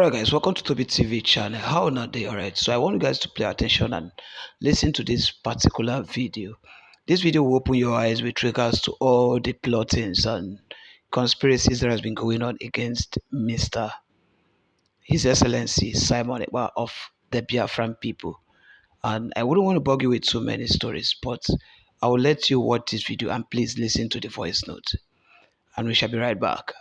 Alright guys, welcome to TOBI TV channel. How are they? Alright, so I want you guys to pay attention and listen to this particular video. This video will open your eyes with regards to all the plottings and conspiracies that has been going on against His Excellency Simon Ekpa of the Biafran people. And I wouldn't want to bug you with so many stories, but I will let you watch this video and please listen to the voice note. And we shall be right back.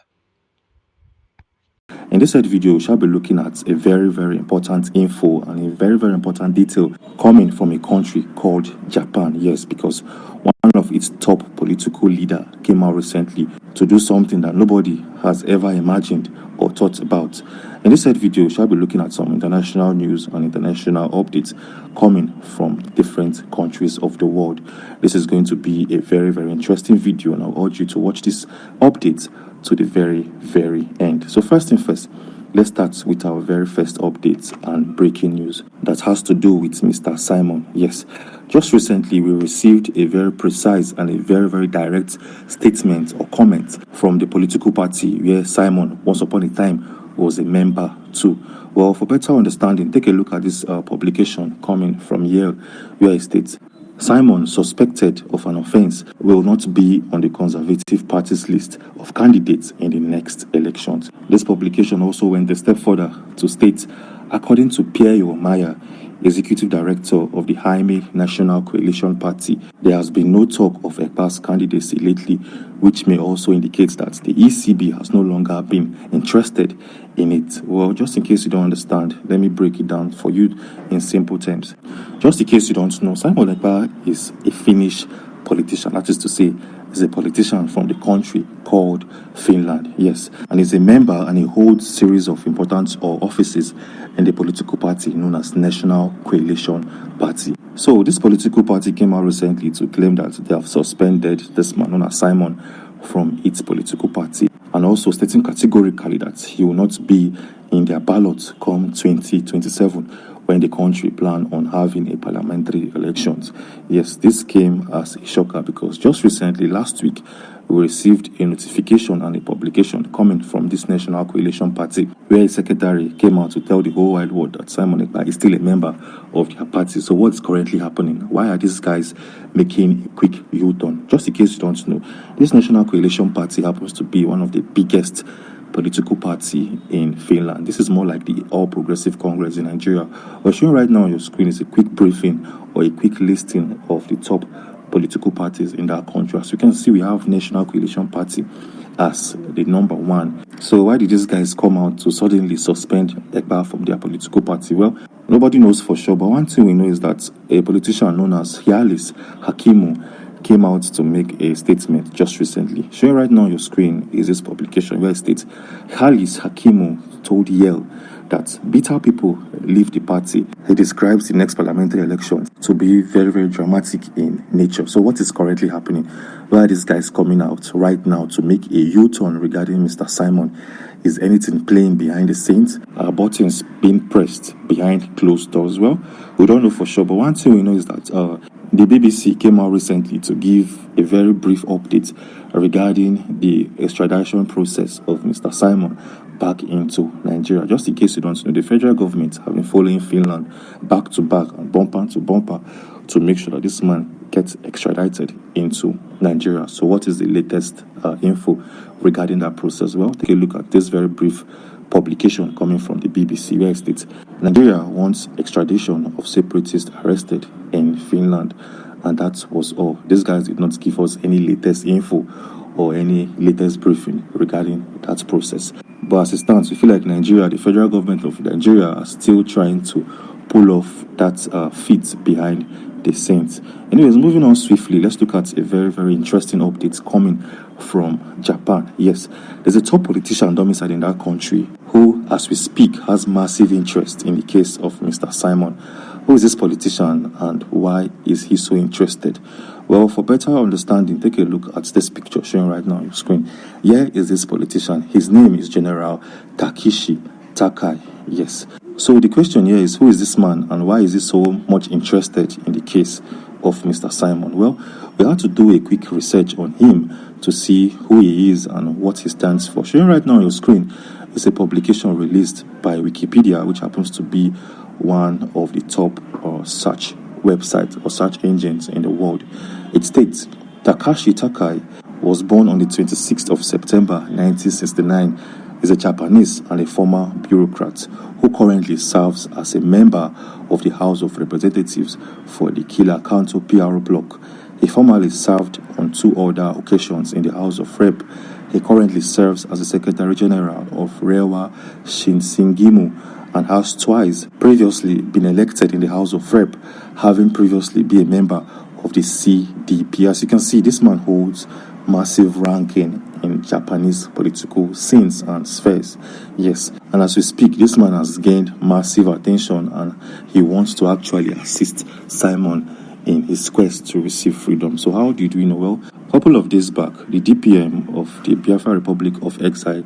In this third video, we shall be looking at a very important info and a very important detail coming from a country called Japan. Yes, because one of its top political leader came out recently to do something that nobody has ever imagined or thought about. In this third video, we shall be looking at some international news and international updates coming from different countries of the world. This is going to be a very interesting video, and I'll urge you to watch this update to the very end. So first thing first, let's start with our very first update and breaking news that has to do with Mr. Simon. Yes, just recently we received a very precise and a very direct statement or comment from the political party where Simon once upon a time was a member too. Well, for better understanding, take a look at this publication coming from Yale, where it states, Simon, suspected of an offense, will not be on the Conservative Party's list of candidates in the next elections. This publication also went a step further to state, according to Pierre Maya, Executive Director of the Jaime National Coalition Party, there has been no talk of Ekpa's candidacy lately, which may also indicate that the ECB has no longer been interested in it. Well, just in case you don't understand, let me break it down for you in simple terms. Just in case you don't know, Simon Ekpa is a Finnish politician. That is to say, is a politician from the country called Finland. Yes, and is a member and he holds series of important offices in the political party known as National Coalition Party. So this political party came out recently to claim that they have suspended this man known as Simon from its political party, and also stating categorically that he will not be in their ballot come 2027 when the country plan on having a parliamentary elections. Yes, this came as a shocker because just recently, last week, we received a notification and a publication coming from this National Coalition Party where a secretary came out to tell the whole wide world that Simon Ekpa is still a member of their party. So what's currently happening? Why are these guys making a quick U-turn? Just in case you don't know, this National Coalition Party happens to be one of the biggest political party in Finland. This is more like the All Progressive Congress in Nigeria. What you're showing right now on your screen is a quick briefing or a quick listing of the top political parties in that country. As you can see, we have National Coalition Party as the number one. So why did these guys come out to suddenly suspend Ekpa from their political party? Well, nobody knows for sure, but one thing we know is that a politician known as Hyalis Hakimu came out to make a statement just recently. Showing right now on your screen is this publication where it states, Hyalis Hakimu told Yale that bitter people leave the party. He describes the next parliamentary election to be very dramatic in nature. So what is currently happening? Why are these guys coming out right now to make a U-turn regarding Mr. Simon? Is anything playing behind the scenes? Are buttons being pressed behind closed doors? Well, we don't know for sure, but one thing we know is that the BBC came out recently to give a very brief update regarding the extradition process of Mr. Simon back into Nigeria. Just in case you don't know, the federal government have been following Finland back to back and bumper to bumper to make sure that this man gets extradited into Nigeria. So what is the latest info regarding that process? Well, take a look at this very brief publication coming from the BBC where it states, Nigeria wants extradition of separatists arrested in Finland. And that was all. These guys did not give us any latest info or any latest briefing regarding that process. But as it stands, we feel like Nigeria, the federal government of Nigeria, are still trying to pull off that feat behind the scenes. Anyways, moving on swiftly, let's look at a very interesting update coming from Japan. Yes, there's a top politician domiciled in that country who, as we speak, has massive interest in the case of Mr. Simon. Who is this politician and why is he so interested? Well, for better understanding, take a look at this picture showing right now on your screen. Here is this politician. His name is General Takeshi Takai. Yes. So the question here is, who is this man and why is he so much interested in the case of Mr. Simon? Well, we had to do a quick research on him to see who he is and what he stands for. Showing right now on your screen is a publication released by Wikipedia, which happens to be one of the top search websites or search engines in the world. It states, Takashi Takai was born on the 26th of September 1969, is a Japanese and a former bureaucrat who currently serves as a member of the House of Representatives for the Killer Kanto PRO bloc. He formerly served on 2 other occasions in the House of Rep. He currently serves as the Secretary General of Rewa Shinsingimu and has twice previously been elected in the House of Rep, having previously been a member of the CDP. As you can see, this man holds massive ranking in Japanese political scenes and spheres. Yes, and as we speak, this man has gained massive attention and he wants to actually assist Simon in his quest to receive freedom. So how did we know? Well, a couple of days back, the DPM of the Biafra Republic of Exile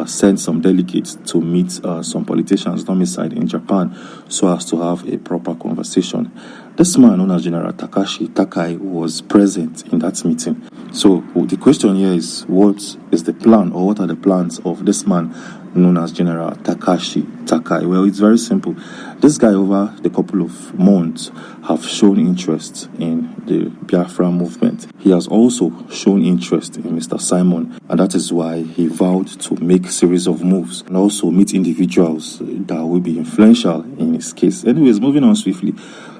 sent some delegates to meet some politicians domiciled in Japan so as to have a proper conversation. This man, known as General Takashi Takai, was present in that meeting. So the question here is, what is the plan, or what are the plans of this man known as General Takashi Takai? Well, it's very simple. This guy, over the couple of months, have shown interest in the Biafra movement. He has also shown interest in Mr. Simon, and that is why he vowed to make a series of moves and also meet individuals that will be influential in his case. Anyways, moving on swiftly.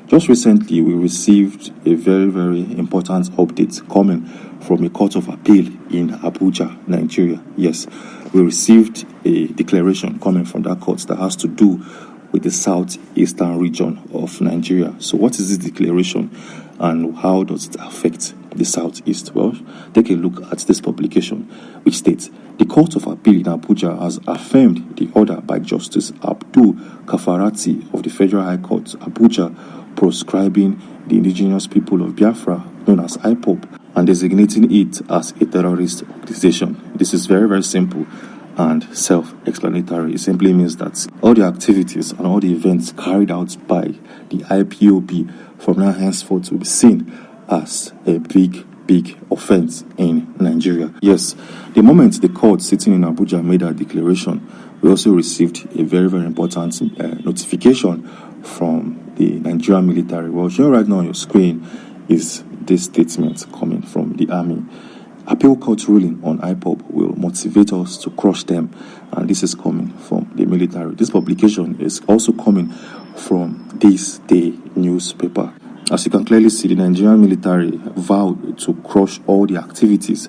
Just recently, we received a very, very important update coming from a court of appeal in Abuja, Nigeria. Yes, we received a declaration coming from that court that has to do with the southeastern region of Nigeria. So what is this declaration and how does it affect the southeast? Well, take a look at this publication, which states, the Court of Appeal in Abuja has affirmed the order by Justice Abdul Kafarati of the Federal High Court, Abuja, proscribing the indigenous people of Biafra, known as IPOB, and designating it as a terrorist organization. This is very, very simple and self-explanatory. It simply means that all the activities and all the events carried out by the IPOB from now henceforth will be seen as a big offense in Nigeria. Yes, the moment the court sitting in Abuja made that declaration, we also received a very, very important notification from the Nigerian military. Well, showing right now on your screen is this statement coming from the army. Appeal court ruling on IPOB will motivate us to crush them, and this is coming from the military. This publication is also coming from This Day newspaper. As you can clearly see, the Nigerian military vowed to crush all the activities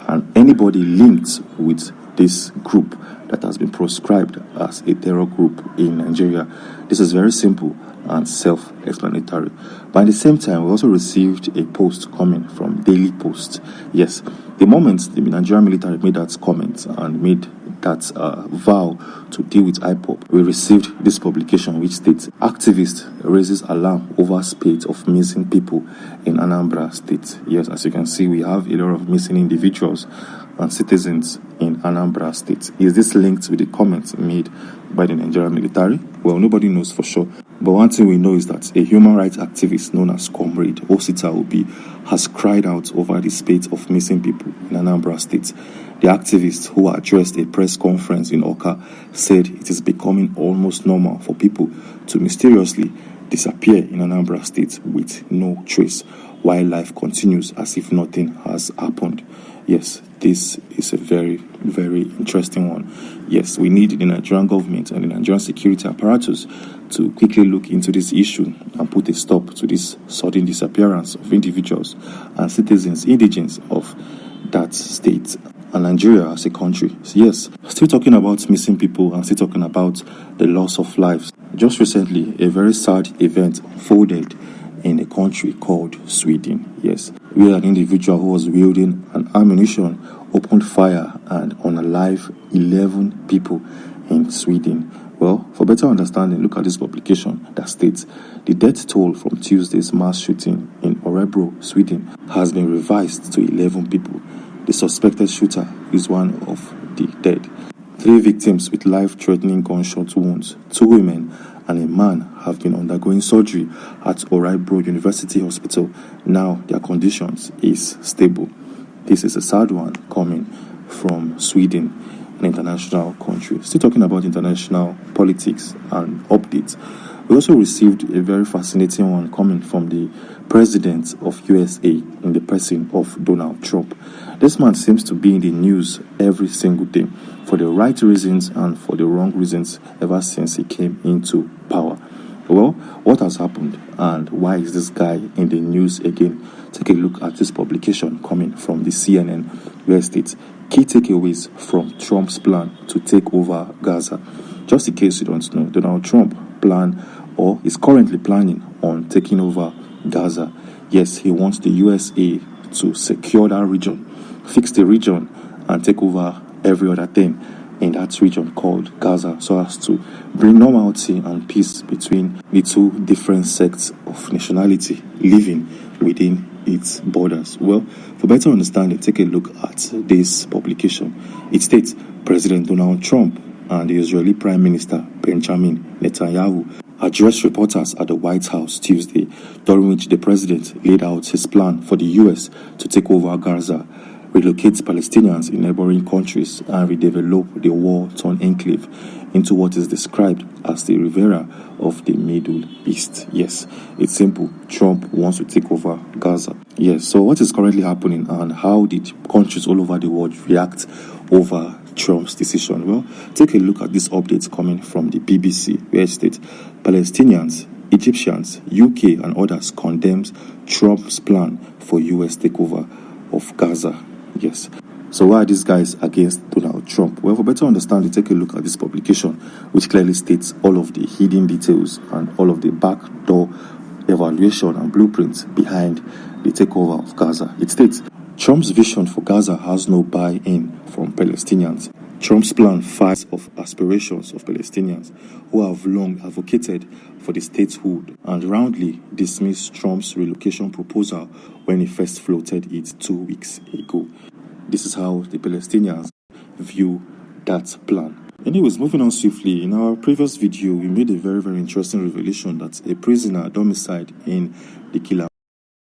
and anybody linked with this group that has been proscribed as a terror group in Nigeria. This is very simple and self-explanatory. But at the same time, we also received a post coming from Daily Post. Yes, the moment the Nigerian military made that comment and made that vow to deal with IPOB, we received this publication which states, activist raises alarm over spate of missing people in Anambra State. Yes, as you can see, we have a lot of missing individuals and citizens in Anambra State. Is this linked with the comments made by the Nigerian military? Well, nobody knows for sure. But one thing we know is that a human rights activist known as Comrade Osita Obi has cried out over the spate of missing people in Anambra State. The activist, who addressed a press conference in Oka, said it is becoming almost normal for people to mysteriously disappear in Anambra State with no trace, while life continues as if nothing has happened. Yes, this is a very, very interesting one. Yes, we need the Nigerian government and the Nigerian security apparatus to quickly look into this issue and put a stop to this sudden disappearance of individuals and citizens, indigents of that state and Nigeria as a country. So yes, still talking about missing people and still talking about the loss of lives. Just recently, a very sad event unfolded in a country called Sweden. Yes, where an individual who was wielding an ammunition opened fire and unalived 11 people in Sweden. Well, for better understanding, look at this publication that states the death toll from Tuesday's mass shooting in Örebro, Sweden, has been revised to 11 people. The suspected shooter is one of the dead. 3 victims with life-threatening gunshot wounds, 2 women and a man, have been undergoing surgery at Örebro University Hospital. Now their conditions is stable. This is a sad one coming from Sweden. an international country. Still talking about international politics and updates. We also received a very fascinating one coming from the president of USA in the person of Donald Trump. This man seems to be in the news every single day for the right reasons and for the wrong reasons ever since he came into power. Well, what has happened and why is this guy in the news again? Take a look at this publication coming from the CNN, where it states key takeaways from Trump's plan to take over Gaza. Just in case you don't know, Donald Trump planned or is currently planning on taking over Gaza. Yes, he wants the USA to secure that region, fix the region, and take over every other thing in that region called Gaza, so as to bring normalcy and peace between the two different sects of nationality living within its borders. Well, for better understanding, take a look at this publication. It states President Donald Trump and the Israeli Prime Minister Benjamin Netanyahu addressed reporters at the White House Tuesday, during which the president laid out his plan for the U.S. to take over Gaza, relocate Palestinians in neighboring countries, and redevelop the war-torn enclave into what is described as the Riviera of the Middle East. Yes, it's simple. Trump wants to take over Gaza. Yes, so what is currently happening and how did countries all over the world react over Trump's decision? Well, take a look at this update coming from the BBC, where it states Palestinians, Egyptians, UK and others condemns Trump's plan for US takeover of Gaza. Yes. So why are these guys against Donald Trump? Well, for better understanding, take a look at this publication, which clearly states all of the hidden details and all of the backdoor evaluation and blueprints behind the takeover of Gaza. It states Trump's vision for Gaza has no buy-in from Palestinians. Trump's plan fights of aspirations of Palestinians who have long advocated for the statehood and roundly dismissed Trump's relocation proposal when he first floated it 2 weeks ago. This is how the Palestinians view that plan. Anyways, moving on swiftly, in our previous video, we made a very, very interesting revelation that a prisoner domiciled in the Kila